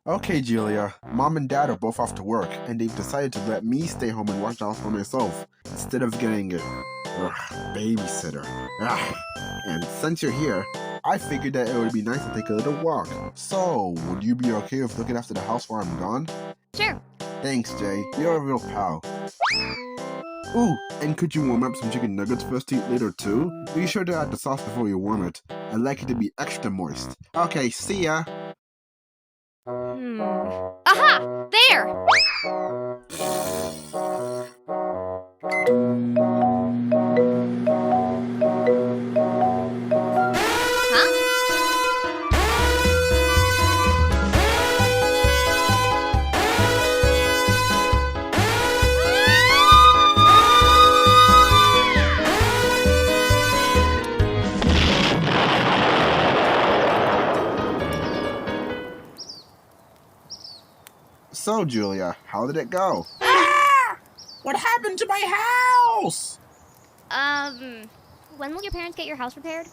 Okay, Julia. Mom and Dad are both off to work, and they've decided to let me stay home and watch the house by myself, instead of getting a babysitter. Ugh. And since you're here, I figured that it would be nice to take a little walk. So, would you be okay with looking after the house while I'm gone? Sure. Thanks, Jay. You're a real pal. Ooh, and could you warm up some chicken nuggets for us to eat later too? Be sure to add the sauce before you warm it. I'd like it to be extra moist. Okay, see ya! Aha! There! So, Julia, how did it go? Ah! What happened to my house? When will your parents get your house repaired?